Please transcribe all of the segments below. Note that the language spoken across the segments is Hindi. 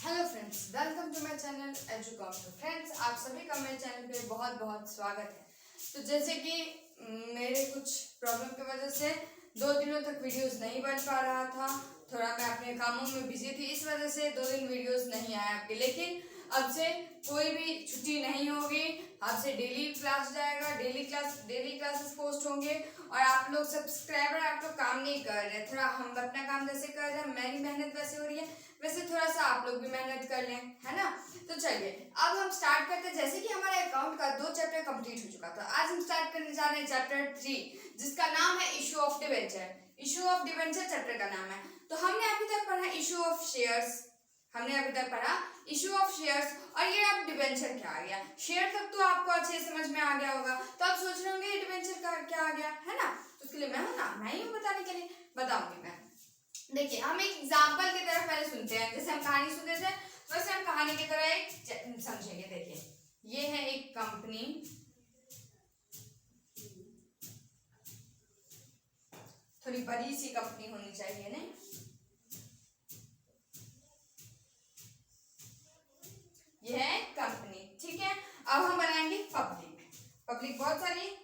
Hello friends, welcome to my channel Educom. तो फ्रेंड्स, आप सभी का मेरे चैनल पे बहुत बहुत स्वागत है। तो जैसे कि मेरे कुछ प्रॉब्लम की वजह से 2 दिनों तक वीडियोस नहीं बन पा रहा था। थोड़ा मैं अपने कामों में बिजी थी, इस वजह से 2 दिन वीडियोस नहीं आए आपके। लेकिन अब से कोई भी छुट्टी नहीं होगी, आपसे डेली क्लास जाएगा, डेली क्लासेस पोस्ट होंगे। और आप लोग सब्सक्राइबर आप लोग काम नहीं कर रहे, थोड़ा हम अपना काम जैसे कर रहे हैं, मेरी मेहनत वैसे हो रही है, वैसे थोड़ा सा आप लोग भी मेहनत कर लें, है ना। तो चलिए अब हम स्टार्ट करते हैं। जैसे कि हमारे अकाउंट का 2 चैप्टर कंप्लीट हो चुका था, आज हम स्टार्ट करने जा रहे हैं चैप्टर 3, जिसका नाम है issue of debenture. Issue of debenture chapter का नाम है। तो हमने अभी तक पढ़ा इशू ऑफ शेयर्स, और ये अब डिवेंचर क्या आ गया। शेयर तक तो आपको अच्छे समझ में आ गया होगा, तो आप सोच रहे होंगे डिवेंचर का क्या आ गया, है ना। तो उसके लिए मैं हूं ना, मैं ही हूं बताने के लिए, बताऊंगी मैं। देखिए, हम एक एग्जाम्पल की तरह पहले सुनते हैं, जैसे हम कहानी सुनते थे वैसे हम कहानी की तरह एक समझेंगे। देखिए, ये है एक कंपनी, थोड़ी बड़ी सी कंपनी होनी चाहिए नहीं। ये है कंपनी, ठीक है। अब हम बनाएंगे पब्लिक बहुत सारी।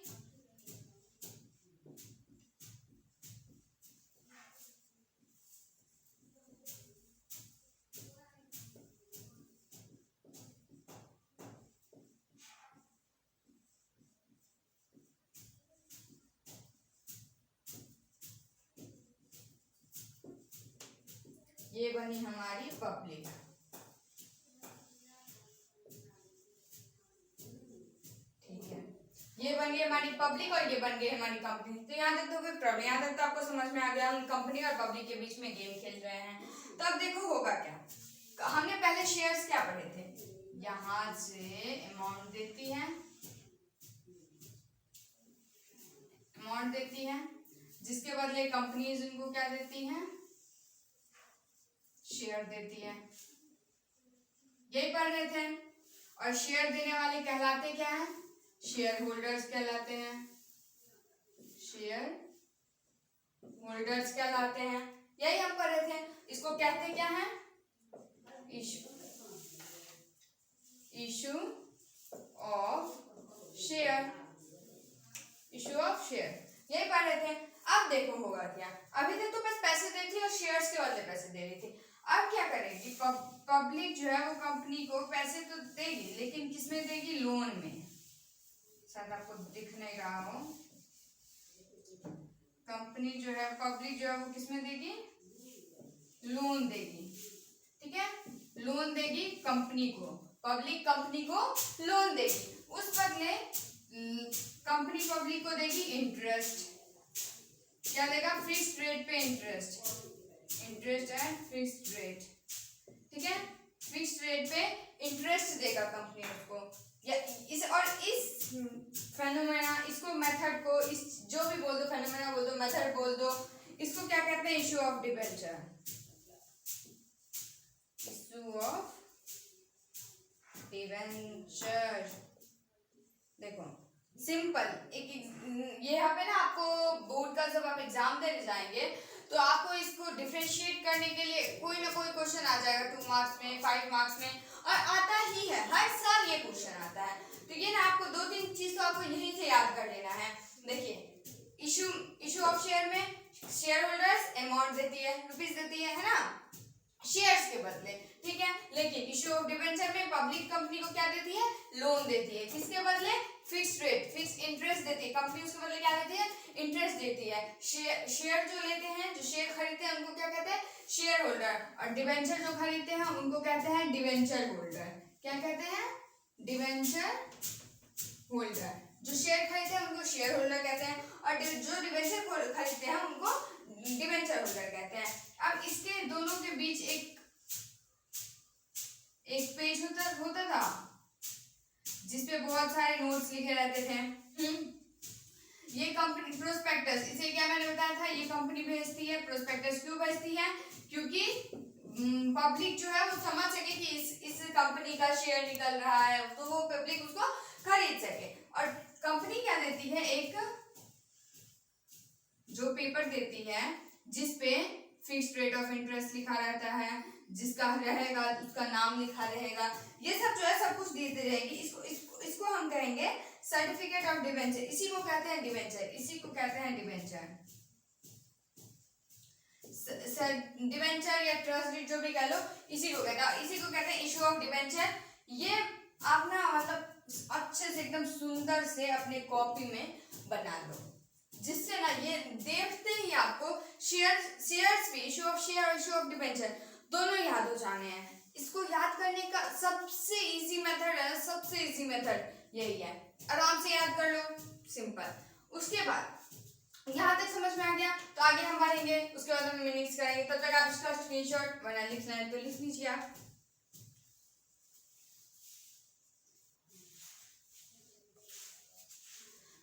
ये बनी हमारी पब्लिक, ठीक है। ये बन गई हमारी पब्लिक और ये बन गई हमारी कंपनी। तो यहाँ तक तो कोई प्रॉब्लम, यहाँ तक तो आपको समझ में आ गया हम कंपनी और पब्लिक के बीच में गेम खेल रहे हैं। तो अब देखो होगा क्या। हमने पहले शेयर्स क्या पढ़े थे, यहाँ से अमाउंट देती है, जिसके बदले कंपनीज इनको क्या देती हैं, शेयर देती है। यही पढ़ रहे थे। और शेयर देने वाले कहलाते क्या है, शेयर होल्डर्स कहलाते हैं, यही हम पढ़ रहे थे। इसको कहते क्या है, इशू ऑफ शेयर, यही पढ़ रहे थे। अब देखो होगा क्या। अभी तक तो बस पैसे दे थी और शेयर्स के बदले पैसे दे रही थी। अब क्या करेगी पब्लिक जो है वो कंपनी को पैसे तो देगी, लेकिन किसमें देगी, लोन में। शायद आपको दिख नहीं रहा हो, पब्लिक जो है वो किसमें देगी, लोन देगी, ठीक है। लोन देगी कंपनी को, पब्लिक कंपनी को लोन देगी। उस बदले कंपनी पब्लिक को देगी इंटरेस्ट। क्या देगा, फिक्स्ड रेट पे इंटरेस्ट है, फिक्स्ड रेट, ठीक है। फिक्स्ड रेट पे इंटरेस्ट देगा कंपनी उसको। या इस फेनोमेना, इसको मेथड को, इस जो भी बोल दो, फेनोमेना बोल दो, मेथड बोल दो, इसको क्या कहते हैं, इशू ऑफ डिबेंचर। देखो सिंपल ये यहाँ पे ना आपको बोर्ड का जब आप एग्जाम देने जाएंगे तो आपको इसको डिफरेंशिएट करने के लिए कोई ना कोई क्वेश्चन आ जाएगा, 2 मार्क्स में, 5 मार्क्स में, और आता ही है, हर साल ये क्वेश्चन आता है। तो ये ना आपको 2-3 चीज तो आपको यहीं से याद कर लेना है। देखिए, इशू ऑफ शेयर में शेयर होल्डर्स अमाउंट देती है, रुपीज देती है ना, शेयर्स के बदले, ठीक है। लेकिन इशू ऑफ डिबेंचर में पब्लिक कंपनी को क्या देती है, लोन देती है, किसके बदले, फिक्स्ड रेट, फिक्स्ड इंटरेस्ट देती है कंपनी, उसके बदले क्या देती है, इंटरेस्ट देती है। शेयर जो लेते हैं, जो शेयर खरीदते हैं उनको क्या कहते हैं, शेयर होल्डर, और डिबेंचर जो खरीदते हैं उनको कहते हैं डिबेंचर होल्डर। क्या कहते हैं, डिबेंचर होल्डर। जो शेयर खरीदते हैं उनको शेयर होल्डर कहते हैं, और जो डिबेंचर खरीदते हैं उनको डिबेंचर होल्डर कहते हैं। अब इसके दोनों के बीच एक पेज होता था जिसपे बहुत सारे नोट्स लिखे रहते थे। ये कंपनी प्रोस्पेक्टस, इसे क्या मैंने बताया था, ये कंपनी भेजती है प्रोस्पेक्टस। क्यों भेजती है, क्योंकि पब्लिक जो है वो समझ सके कि इस कंपनी का शेयर निकल रहा है, तो वो पब्लिक उसको खरीद सके। और कंपनी क्या देती है, एक जो पेपर देती है जिसपे फिक्स्ड रेट ऑफ इंटरेस्ट लिखा रहता है, जिसका रहेगा उसका नाम लिखा रहेगा, ये सब जो है सब कुछ देते रहेगी। इसको हम कहेंगे सर्टिफिकेट ऑफ डिबेंचर, इसी को कहते हैं डिबेंचर, इसी को कहते हैं डिबेंचर। डिबेंचर या ट्रस्ट डीड जो भी कह लो, इसी को कहते हैं इशू ऑफ डिबेंचर। ये आप ना मतलब अच्छे से एकदम सुंदर से अपने कॉपी में बना लो, जिससे ना ये देखते ही आपको शेयर्स भी, इशू ऑफ शेयर और इशू ऑफ डिबेंचर दोनों याद हो जाने हैं। इसको याद करने का सबसे इजी मेथड है, सबसे इजी मेथड यही है, आराम से याद कर लो, सिंपल। उसके बाद यहाँ तक समझ में आ गया तो आगे हम बढ़ेंगे, उसके बाद हम मीनिंग्स करेंगे। तब तक आप इसका स्क्रीनशॉट वरना लिखना है तो लिख लीजिए आप।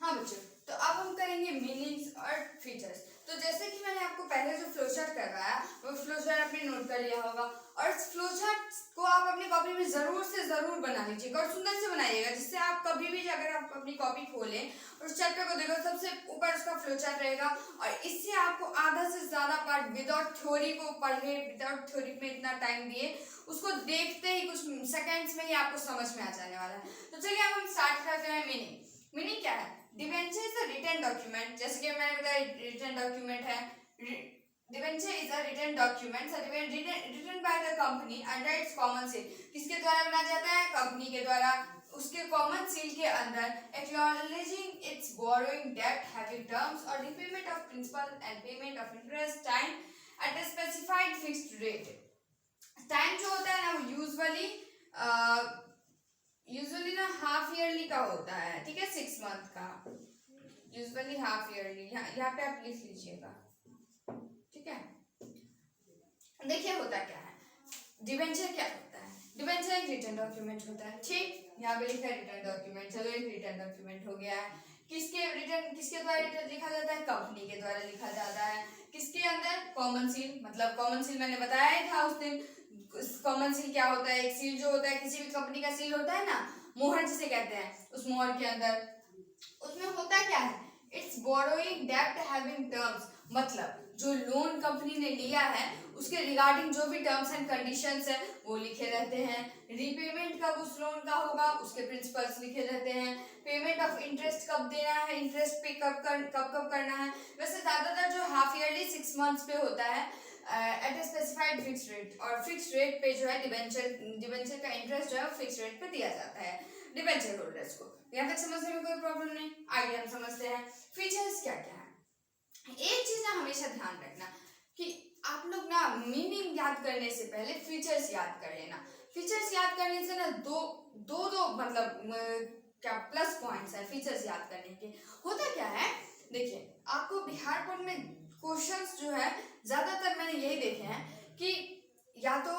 हाँ बच्चों, तो अब हम करेंगे मीनिंग्स और फीचर्स। तो जैसे कि मैंने आपको पहले जो फ्लोचार्ट करवाया वो फ्लोचार्ट आपने नोट कर लिया होगा, और इस फ्लोचार्ट को आप अपनी कॉपी में जरूर से जरूर बना लीजिएगा और सुंदर से बनाइएगा, जिससे आप कभी भी अगर आप अपनी कॉपी खोलें और उस चैप्टर को देखो सबसे ऊपर उसका फ्लोचार्ट रहेगा, और इससे आपको आधा से ज्यादा पार्ट विदाउट थ्योरी को पढ़े, विदाउट थ्योरी में इतना टाइम दिए, उसको देखते ही कुछ सेकेंड्स में ही आपको समझ में आ जाने वाला है। तो चलिए अब हम स्टार्ट करते हैं मीनिंग। मीनिंग क्या है? Debenture is a written document, जैसे कि मैंने बताया रिटन डॉक्यूमेंट है। Debenture is a written document written by the company under its common seal. किसके द्वारा बनाया जाता है? कंपनी के द्वारा, उसके कॉमन सील के अंदर, acknowledging its borrowing debt having terms और repayment of principal and payment of interest time at a specified fixed rate. Time जो होता है ना वो यूजुअली ना हाफ ईयरली का होता है, ठीक है, 6 मंथ का, यूजुअली हाफ ईयरली। यहाँ पे आप लिख लीजिएगा, ठीक है। देखिए होता क्या है, डिबेंचर क्या होता है? डिबेंचर एक रिटन डॉक्यूमेंट होता है, ठीक, यहाँ पे लिखा है रिटन डॉक्यूमेंट, चलो एक रिटन डॉक्यूमेंट हो गया है। किसके द्वारा रिटन लिखा जाता है? कंपनी के द्वारा लिखा जाता है। किसके अंदर? कॉमन सील, मतलब कॉमन सील मैंने बताया ही था उस दिन। कॉमन सील क्या होता है? एक सील जो होता है, किसी भी कंपनी का सील होता है ना, मोहर जिसे कहते हैं, उस मोहर के अंदर उसमें होता क्या है? It's borrowing debt having terms, मतलब जो लोन कंपनी ने लिया है उसके रिगार्डिंग जो भी टर्म्स एंड कंडीशंस है वो लिखे रहते हैं। रिपेमेंट कब उस लोन का होगा उसके प्रिंसिपल्स लिखे रहते हैं। पेमेंट ऑफ इंटरेस्ट कब देना है, इंटरेस्ट पे कब करना है। वैसे ज्यादातर जो हाफ ईयरली 6 मंथ्स पे होता है at a specified fix rate, और फिक्स रेट पे जो है डिबेंचर का इंटरेस्ट जो है वो फिक्स रेट पे दिया जाता है डिबेंचर होल्डर्स को। यहाँ तक समझने में कोई प्रॉब्लम नहीं। आगे हम समझते हैं फीचर्स क्या क्या है। एक चीज ना हमेशा ध्यान रखना कि आप लोग ना मीनिंग याद करने से पहले फीचर्स याद कर लेना। फीचर्स याद करने से ना दो मतलब क्या प्लस पॉइंट्स है फीचर्स याद करने के। होता क्या है, देखिए आपको बिहार बोर्ड में क्वेश्चंस जो है ज्यादातर मैंने यही देखे हैं कि या तो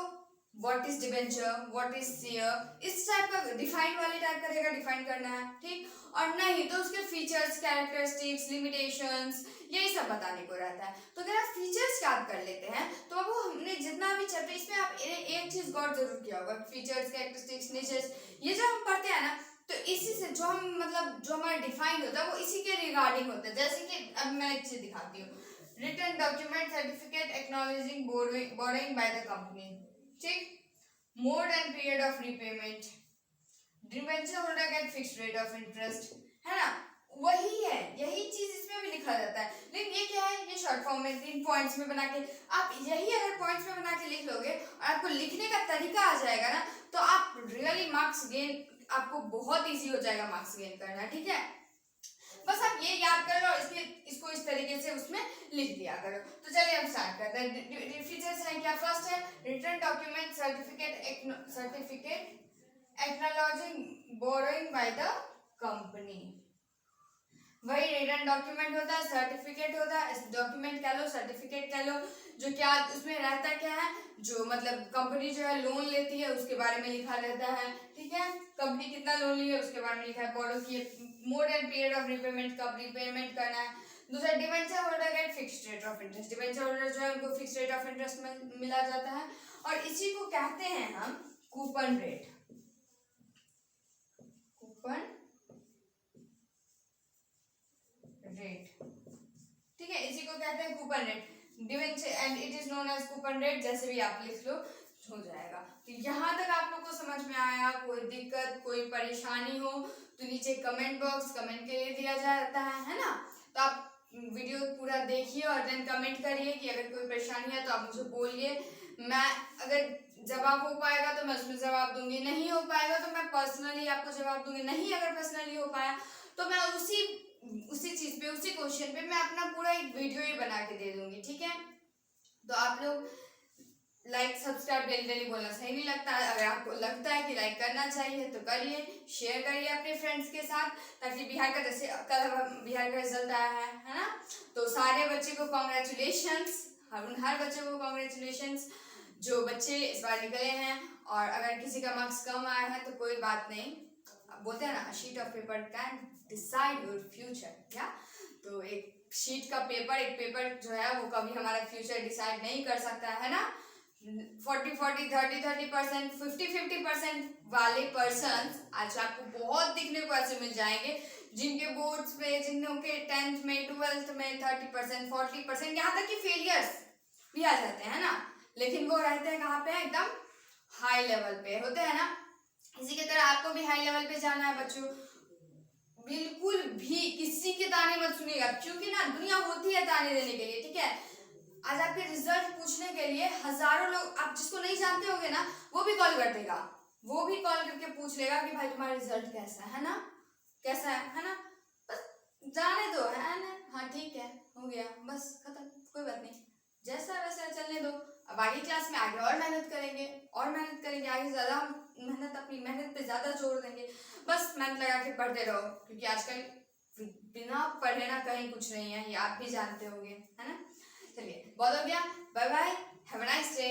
what is debenture, what is share, इस टाइप का डिफाइन वाले टाइप का रहेगा, डिफाइन करना है, ठीक, और नहीं तो उसके फीचर्स, कैरेक्टरिस्टिक्स, लिमिटेशंस, यही सब बताने को रहता है। तो अगर आप फीचर्स याद कर लेते हैं तो अब वो हमने जितना भी चैप्टर, इसमें आप एक चीज गौर जरूर किया होगा, फीचर्स, कैरेक्टरिस्टिक्स, नेचर्स, ये जो हम पढ़ते हैं ना, तो इसी से जो हम मतलब जो हमारा डिफाइन होता है वो इसी के रिगार्डिंग होता है। जैसे कि अब मैं एक चीज दिखाती हूँ, written document certificate acknowledging borrowing by the company, ठीक, mode and period of repayment, debenture holder get fixed rate of interest, है ना, वही है, यही चीज इसमें भी लिखा जाता है। लेकिन ये क्या है, ये शॉर्ट फॉर्म में 3 पॉइंट्स में बना के, आप यही अगर पॉइंट्स में बना के लिख लोगे और आपको लिखने का तरीका आ जाएगा ना, तो आप रियली मार्क्स गेन, आपको बहुत इजी हो जाएगा मार्क्स गेन करना, ठीक है। बस आप ये याद कर लो, इसको इस तरीके से उसमें लिख दिया करो। तो चलिए हम स्टार्ट करते हैं। फीचर्स हैं क्या? फर्स्ट है written document certificate acknowledging borrowing by the company, वही रिटन डॉक्यूमेंट होता है, सर्टिफिकेट होता है, डॉक्यूमेंट कह लो, सर्टिफिकेट कह लो, जो क्या उसमें रहता क्या है, जो मतलब कंपनी जो है लोन लेती है उसके बारे में लिखा रहता है, ठीक है, कंपनी कितना लोन ली है उसके बारे में लिखा है, बोरो की mode and period of repayment, कब रिपेमेंट करना है। दूसरा debenture holder get fixed rate of interest, debenture holder जो है उनको फिक्स्ड रेट ऑफ इंटरेस्ट में मिला जाता है, और इसी को कहते हैं हम कूपन रेट, कूपन रेट, ठीक है, इसी को कहते हैं coupon rate. Debenture and it is known as coupon rate, जैसे भी आप लिख लो हो जाएगा। तो यहाँ तक आप लोग को समझ में आया? कोई दिक्कत, कोई परेशानी हो तो नीचे कमेंट बॉक्स कमेंट के लिए दिया जाता है ना। तो आप वीडियो पूरा देखिए और देन कमेंट करिए कि अगर कोई परेशानी है तो आप मुझे बोलिए। मैं अगर जवाब हो पाएगा तो मैं उसमें जवाब दूंगी, नहीं हो पाएगा तो मैं पर्सनली आपको जवाब दूंगी। नहीं अगर पर्सनली हो पाया तो मैं उसी चीज पे, उसी क्वेश्चन पे मैं अपना पूरा एक वीडियो ही बना के दे दूंगी, ठीक है। तो आप लोग लाइक सब्सक्राइब डेली डेली बोलना सही नहीं लगता है। अगर आपको लगता है कि लाइक करना चाहिए तो करिए, शेयर करिए अपने फ्रेंड्स के साथ, ताकि बिहार का, जैसे कल बिहार का रिजल्ट आया है ना, तो सारे बच्चे को कॉन्ग्रेचुलेशंस, हर बच्चे को कॉन्ग्रेचुलेशंस जो बच्चे इस बार निकले हैं। और अगर किसी का मार्क्स कम आया है तो कोई बात नहीं, बोलते हैं ना sheet of paper can decide your future, या तो एक शीट का पेपर, एक पेपर जो है वो कभी हमारा फ्यूचर डिसाइड नहीं कर सकता है ना। 40-40, 30-30%, 50-50% वाले पर्सन आज आपको बहुत दिखने को ऐसे मिल जाएंगे, जिनके बोर्ड्स पे, जिनके 10th में 12th में 30%, 40%, यहाँ तक कि फेलियर्स भी आ जाते हैं ना, लेकिन वो रहते हैं कहाँ पे? एकदम हाई लेवल पे होते हैं ना। इसी की तरह आपको भी हाई लेवल पे जाना है बच्चों। बिल्कुल भी किसी के ताने मत सुनिएगा, क्योंकि ना दुनिया होती है ताने देने के लिए, ठीक है। आज आपके रिजल्ट पूछने के लिए हजारों लोग, आप जिसको नहीं जानते होगे ना, वो भी कॉल कर देगा, वो भी कॉल करके पूछ लेगा कि भाई तुम्हारा रिजल्ट कैसा है ना, कैसा है ना। बस जाने दो, है ना, हाँ ठीक है, हो गया, बस खत्म, कोई बात नहीं, जैसा वैसा चलने दो। अब आगे क्लास में आगे और मेहनत करेंगे, और मेहनत करेंगे, आगे ज्यादा मेहनत, अपनी मेहनत पे ज्यादा जोर देंगे। बस मेहनत लगा के पढ़ते रहो, क्योंकि आजकल बिना पढ़े ना कहीं कुछ नहीं है, ये आप भी जानते होंगे, है ना। चलिए बहुत हो गया, bye bye, have a nice day.